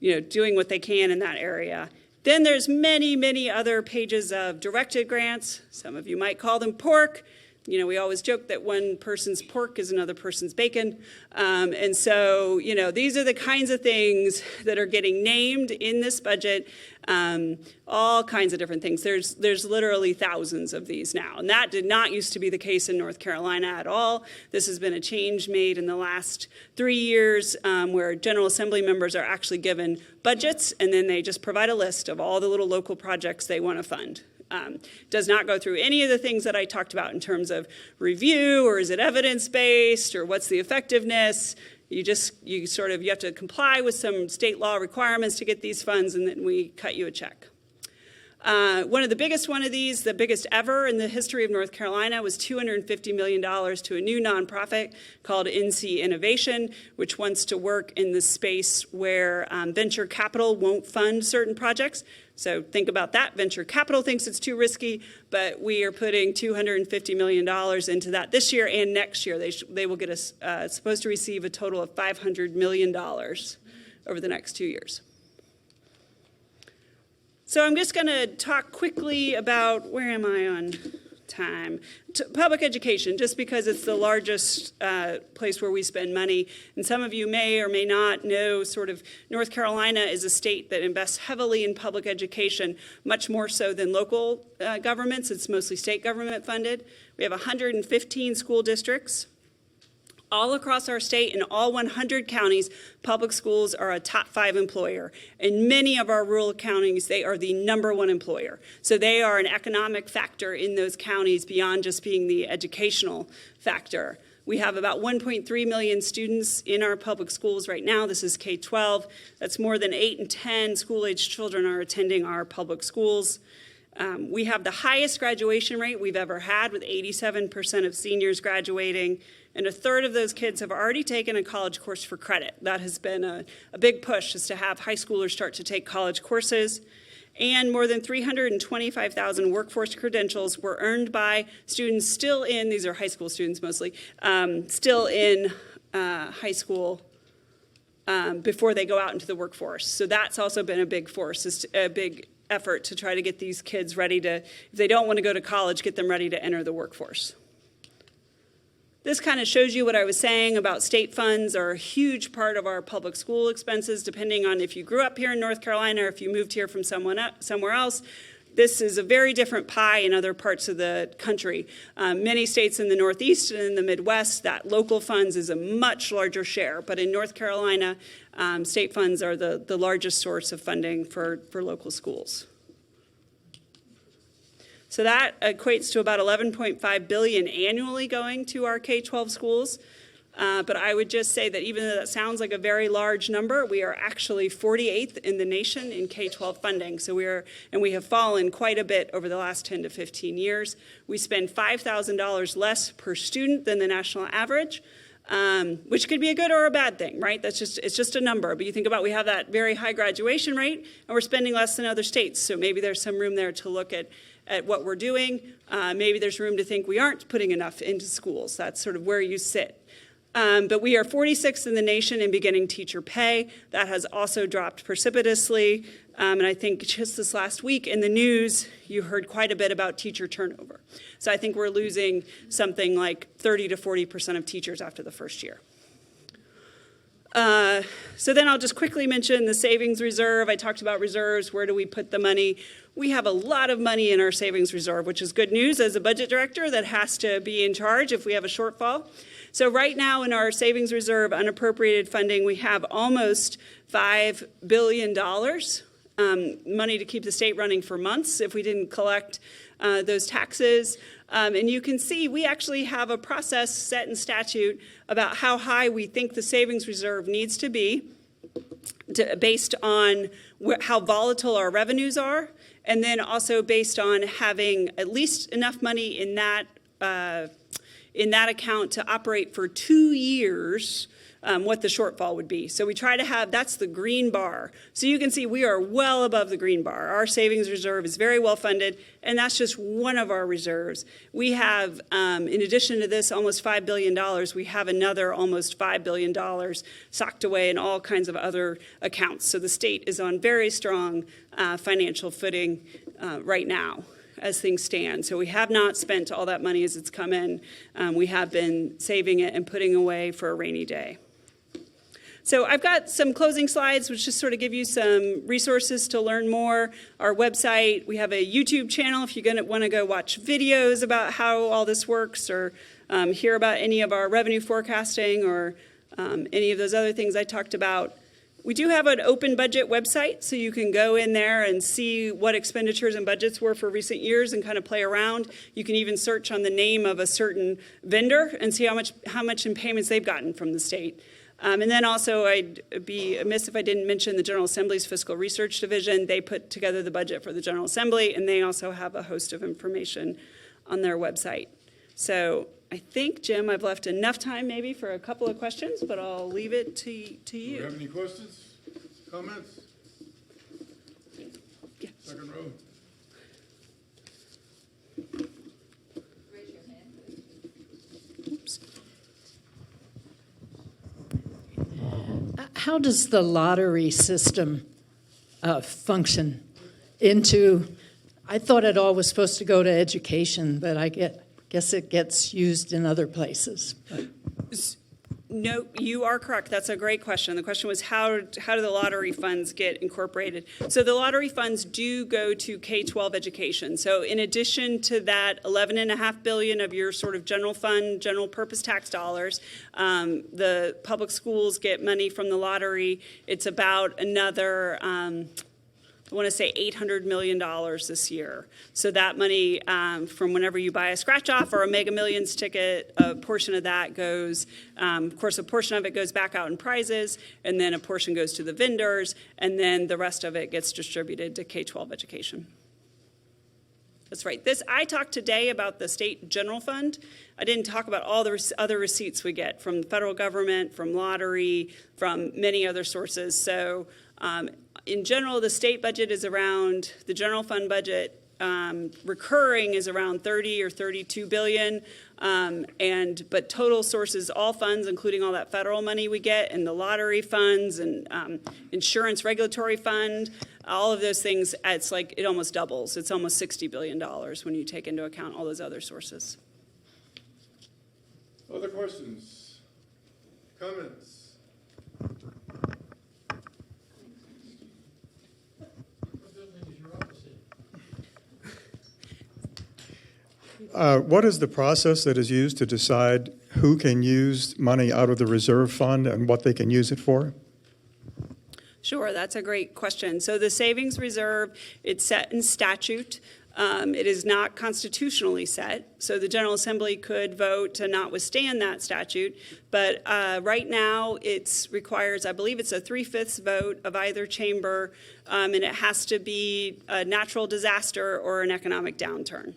[SPEAKER 5] doing what they can in that area. Then there's many, many other pages of directed grants. Some of you might call them pork. we always joke that one person's pork is another person's bacon. And so, these are the kinds of things that are getting named in this budget, all kinds of different things. There's literally thousands of these now. And that did not used to be the case in North Carolina at all. This has been a change made in the last 3 years where General Assembly members are actually given budgets, and then they just provide a list of all the little local projects they want to fund. Does not go through any of the things that I talked about in terms of review, or is it evidence-based, or what's the effectiveness. You have to comply with some state law requirements to get these funds, and then we cut you a check. One of the biggest one of these, the biggest ever in the history of North Carolina, was $250 million to a new nonprofit called NC Innovation, which wants to work in the space where venture capital won't fund certain projects. So think about that. Venture capital thinks it's too risky, but we are putting $250 million into that this year and next year. They will get supposed to receive a total of $500 million over the next 2 years. So I'm just going to talk quickly about, where am I on time? Public education, just because it's the largest place where we spend money. And some of you may or may not know sort of North Carolina is a state that invests heavily in public education, much more so than local governments. It's mostly state government funded. We have 115 school districts. All across our state, in all 100 counties, public schools are a top 5 employer. In many of our rural counties, they are the #1 employer. So they are an economic factor in those counties beyond just being the educational factor. We have about 1.3 million students in our public schools right now. This is K-12. That's more than 8 in 10 school-aged children are attending our public schools. We have the highest graduation rate we've ever had, with 87% of seniors graduating, and a third of those kids have already taken a college course for credit. That has been a big push, is to have high schoolers start to take college courses. And more than 325,000 workforce credentials were earned by students still in, these are high school students mostly, still in high school before they go out into the workforce. So that's also been a big force, a big effort to try to get these kids ready to, if they don't want to go to college, get them ready to enter the workforce. This kind of shows you what I was saying about state funds are a huge part of our public school expenses, depending on if you grew up here in North Carolina or if you moved here from somewhere else. This is a very different pie in other parts of the country. Many states in the Northeast and in the Midwest, that local funds is a much larger share. But in North Carolina, state funds are the largest source of funding for local schools. So that equates to about $11.5 billion annually going to our K-12 schools. But I would just say that even though that sounds like a very large number, we are actually 48th in the nation in K-12 funding. So we have fallen quite a bit over the last 10 to 15 years. We spend $5,000 less per student than the national average, which could be a good or a bad thing, right? It's just a number. But you think about, we have that very high graduation rate, and we're spending less than other states. So maybe there's some room there to look at what we're doing. Maybe there's room to think we aren't putting enough into schools. That's sort of where you sit. But we are 46th in the nation in beginning teacher pay. That has also dropped precipitously. And I think just this last week in the news, you heard quite a bit about teacher turnover. So I think we're losing something like 30 to 40% of teachers after the first year. So then I'll just quickly mention the savings reserve. I talked about reserves. Where do we put the money? We have a lot of money in our savings reserve, which is good news as a budget director that has to be in charge if we have a shortfall. So right now in our savings reserve unappropriated funding, we have almost $5 billion, money to keep the state running for months if we didn't collect those taxes. And you can see we actually have a process set in statute about how high we think the savings reserve needs to be based on how volatile our revenues are, and then also based on having at least enough money in that account to operate for 2 years, what the shortfall would be. So we try to have, that's the green bar. So you can see we are well above the green bar. Our savings reserve is very well funded, and that's just one of our reserves. We have, in addition to this almost $5 billion, we have another almost $5 billion socked away in all kinds of other accounts. So the state is on very strong financial footing right now. as things stand. So we have not spent all that money as it's come in. We have been saving it and putting away for a rainy day. So I've got some closing slides, which just sort of give you some resources to learn more. Our website, we have a YouTube channel if you're want to go watch videos about how all this works, or hear about any of our revenue forecasting, or any of those other things I talked about. We do have an open budget website, so you can go in there and see what expenditures and budgets were for recent years and kind of play around. You can even search on the name of a certain vendor and see how much in payments they've gotten from the state. And then also, I'd be amiss if I didn't mention the General Assembly's Fiscal Research Division. They put together the budget for the General Assembly, and they also have a host of information on their website. So I think, Jim, I've left enough time maybe for a couple of questions, but I'll leave it to you.
[SPEAKER 1] Do you have any questions, comments?
[SPEAKER 5] Yeah.
[SPEAKER 1] Second row.
[SPEAKER 6] Raise your hand, please.
[SPEAKER 5] Oops.
[SPEAKER 6] How does the lottery system function I thought it all was supposed to go to education, but I guess it gets used in other places.
[SPEAKER 5] No, you are correct. That's a great question. The question was how do the lottery funds get incorporated? So the lottery funds do go to K-12 education. So in addition to that $11.5 billion of your sort of general fund, general purpose tax dollars, the public schools get money from the lottery. It's about another, I want to say $800 million this year. So that money from whenever you buy a scratch off or a Mega Millions ticket, a portion of that goes, of course, a portion of it goes back out in prizes, and then a portion goes to the vendors, and then the rest of it gets distributed to K-12 education. That's right. I talked today about the state general fund. I didn't talk about all the other receipts we get from the federal government, from lottery, from many other sources. So in general, the state budget is around, the general fund budget recurring is around 30 or 32 billion. But total sources, all funds, including all that federal money we get, and the lottery funds and insurance regulatory fund, all of those things, it's like it almost doubles. It's almost $60 billion when you take into account all those other sources.
[SPEAKER 1] Other questions? Comments?
[SPEAKER 7] What is the process that is used to decide who can use money out of the reserve fund and what they can use it for?
[SPEAKER 5] Sure, that's a great question. So the savings reserve, it's set in statute. It is not constitutionally set, so the General Assembly could vote to not withstand that statute. But right now, it requires, I believe it's a 3/5 vote of either chamber, and it has to be a natural disaster or an economic downturn.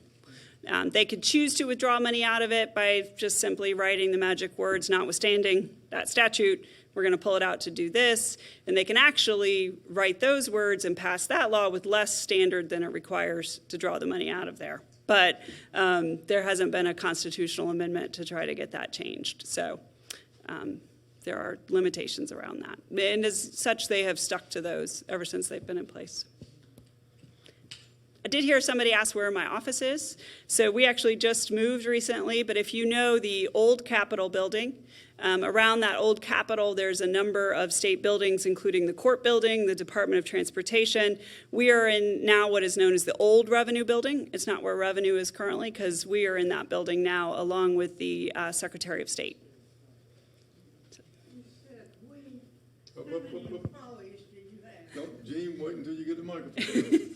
[SPEAKER 5] They could choose to withdraw money out of it by just simply writing the magic words, notwithstanding that statute, we're going to pull it out to do this. And they can actually write those words and pass that law with less standard than it requires to draw the money out of there. But there hasn't been a constitutional amendment to try to get that changed. So there are limitations around that. And as such, they have stuck to those ever since they've been in place. I did hear somebody ask where my office is. So we actually just moved recently, but if you know the old Capitol building, around that old Capitol, there's a number of state buildings, including the court building, the Department of Transportation. We are in now what is known as the old Revenue building. It's not where Revenue is currently, because we are in that building now, along with the Secretary of State.
[SPEAKER 1] Don't, Gene, wait until you get the microphone.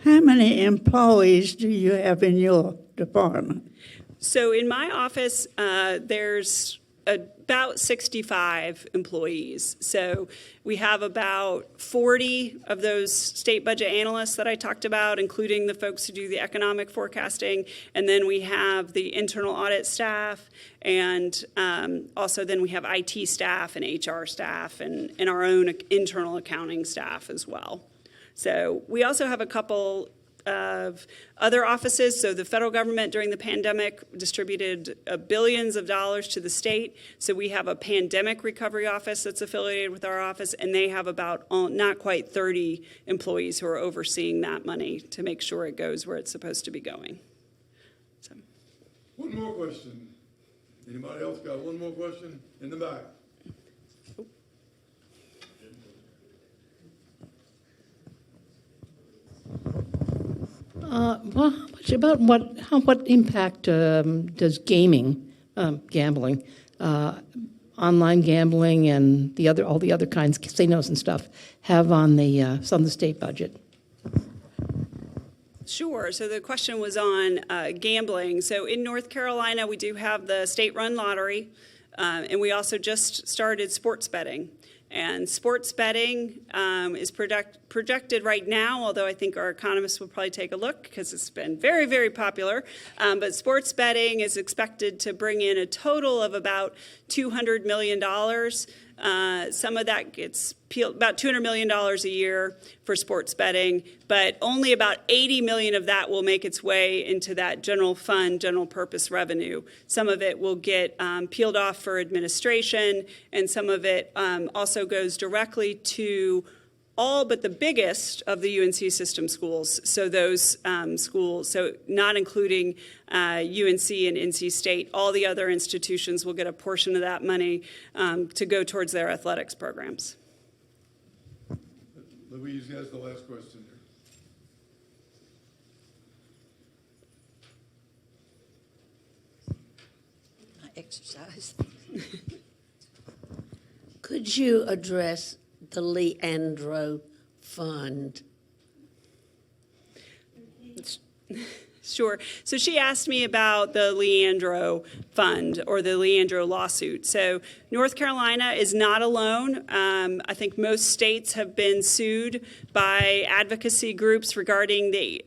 [SPEAKER 8] How many employees do you have in your department?
[SPEAKER 5] So in my office, there's about 65 employees. So we have about 40 of those state budget analysts that I talked about, including the folks who do the economic forecasting. And then we have the internal audit staff, and also then we have IT staff and HR staff and our own internal accounting staff as well. So we also have a couple of other offices. So the federal government during the pandemic distributed billions of dollars to the state. So we have a pandemic recovery office that's affiliated with our office, and they have about not quite 30 employees who are overseeing that money to make sure it goes where it's supposed to be going. So.
[SPEAKER 1] One more question. Anybody else got one more question? In the back.
[SPEAKER 8] Well, what impact does gambling, online gambling, and all the other kinds, casinos and stuff, have on the state budget?
[SPEAKER 5] Sure. So the question was on gambling. So in North Carolina, we do have the state-run lottery, and we also just started sports betting. And sports betting is projected right now, although I think our economists will probably take a look because it's been very, very popular. But sports betting is expected to bring in a total of about $200 million. Some of that gets peeled, about $200 million a year for sports betting, but only about $80 million of that will make its way into that general fund, general purpose revenue. Some of it will get peeled off for administration, and some of it also goes directly to all but the biggest of the UNC system schools. So those schools, so not including UNC and NC State, all the other institutions will get a portion of that money to go towards their athletics programs.
[SPEAKER 1] Louise has the last question.
[SPEAKER 9] Exercise. Could you address the Leandro Fund?
[SPEAKER 5] Sure. So she asked me about the Leandro Fund or the Leandro lawsuit. So North Carolina is not alone. I think most states have been sued by advocacy groups regarding the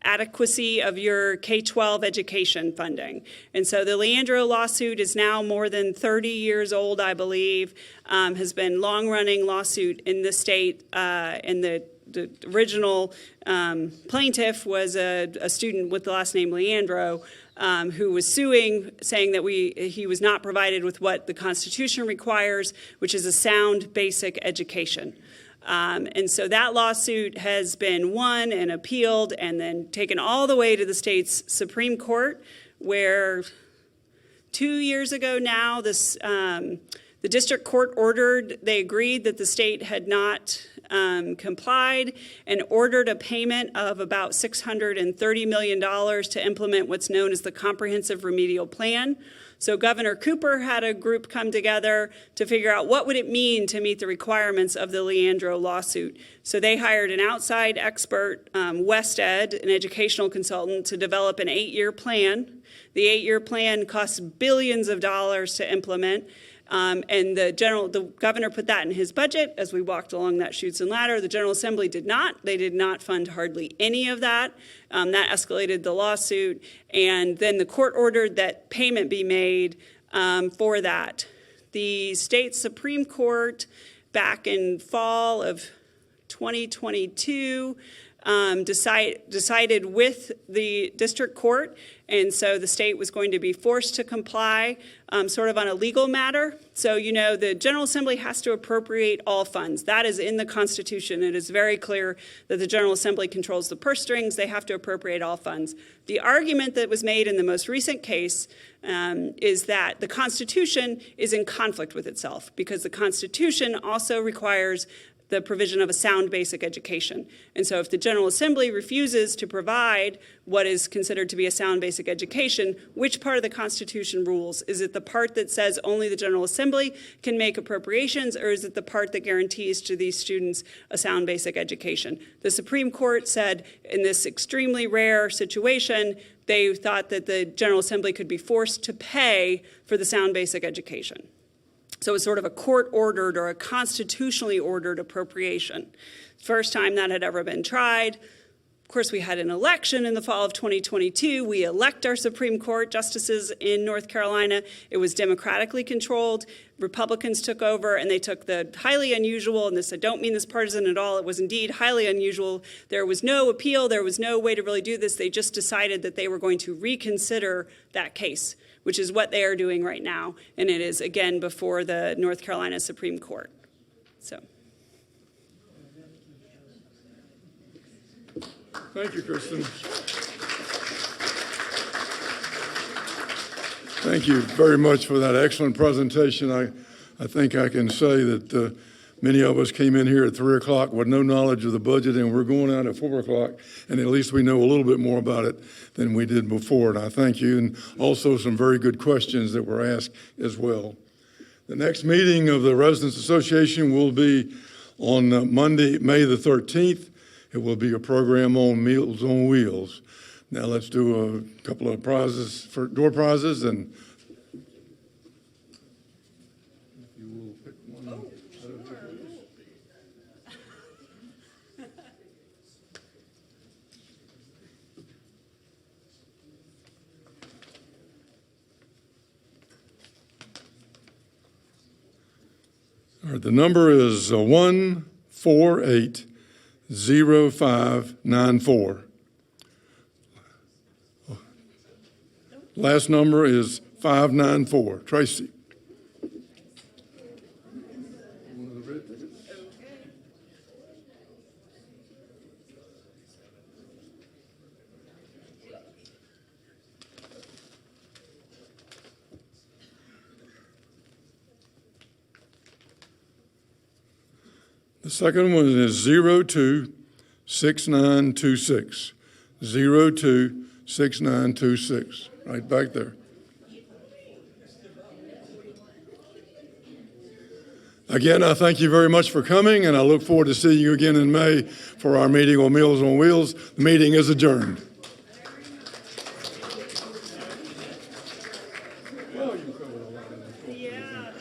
[SPEAKER 5] adequacy of your K-12 education funding. And so the Leandro lawsuit is now more than 30 years old, I believe, has been long-running lawsuit in the state, and the original plaintiff was a student with the last name Leandro, who was suing, saying that he was not provided with what the Constitution requires, which is a sound basic education. And so that lawsuit has been won and appealed and then taken all the way to the state's Supreme Court, where 2 years ago now, the district court they agreed that the state had not complied and ordered a payment of about $630 million to implement what's known as the Comprehensive Remedial Plan. So Governor Cooper had a group come together to figure out what would it mean to meet the requirements of the Leandro lawsuit. So they hired an outside expert, WestEd, an educational consultant, to develop an 8-year plan. The 8-year plan costs billions of dollars to implement. And the governor put that in his budget as we walked along that chutes and ladder. The General Assembly did not. They did not fund hardly any of that. That escalated the lawsuit. And then the court ordered that payment be made for that. The state Supreme Court, back in fall of 2022, decided with the district court, and so the state was going to be forced to comply sort of on a legal matter. So, the General Assembly has to appropriate all funds. That is in the Constitution. It is very clear that the General Assembly controls the purse strings. They have to appropriate all funds. The argument that was made in the most recent case is that the Constitution is in conflict with itself, because the Constitution also requires the provision of a sound basic education. And so if the General Assembly refuses to provide what is considered to be a sound basic education, which part of the Constitution rules? Is it the part that says only the General Assembly can make appropriations, or is it the part that guarantees to these students a sound basic education? The Supreme Court said in this extremely rare situation, they thought that the General Assembly could be forced to pay for the sound basic education. So it's sort of a court-ordered or a constitutionally ordered appropriation. First time that had ever been tried. Of course, we had an election in the fall of 2022. We elect our Supreme Court justices in North Carolina. It was democratically controlled. Republicans took over, and they took the highly unusual, and this, I don't mean this partisan at all, it was indeed highly unusual. There was no appeal. There was no way to really do this. They just decided that they were going to reconsider that case, which is what they are doing right now. And it is, again, before the North Carolina Supreme Court. So.
[SPEAKER 1] Thank you, Kristen. Thank you very much for that excellent presentation. I think I can say that many of us came in here at 3 o'clock with no knowledge of the budget, and we're going out at 4 o'clock, and at least we know a little bit more about it than we did before. And I thank you, and also some very good questions that were asked as well. The next meeting of the Residents Association will be on Monday, May the 13th. It will be a program on Meals on Wheels. Now let's do a couple of prizes, for door prizes, and if you will pick one. All right, the number is 1480594. Last number is 594. Tracy. The second one is 026926. 026926. Right back there. Again, I thank you very much for coming, and I look forward to seeing you again in May for our meeting on Meals on Wheels. The meeting is adjourned.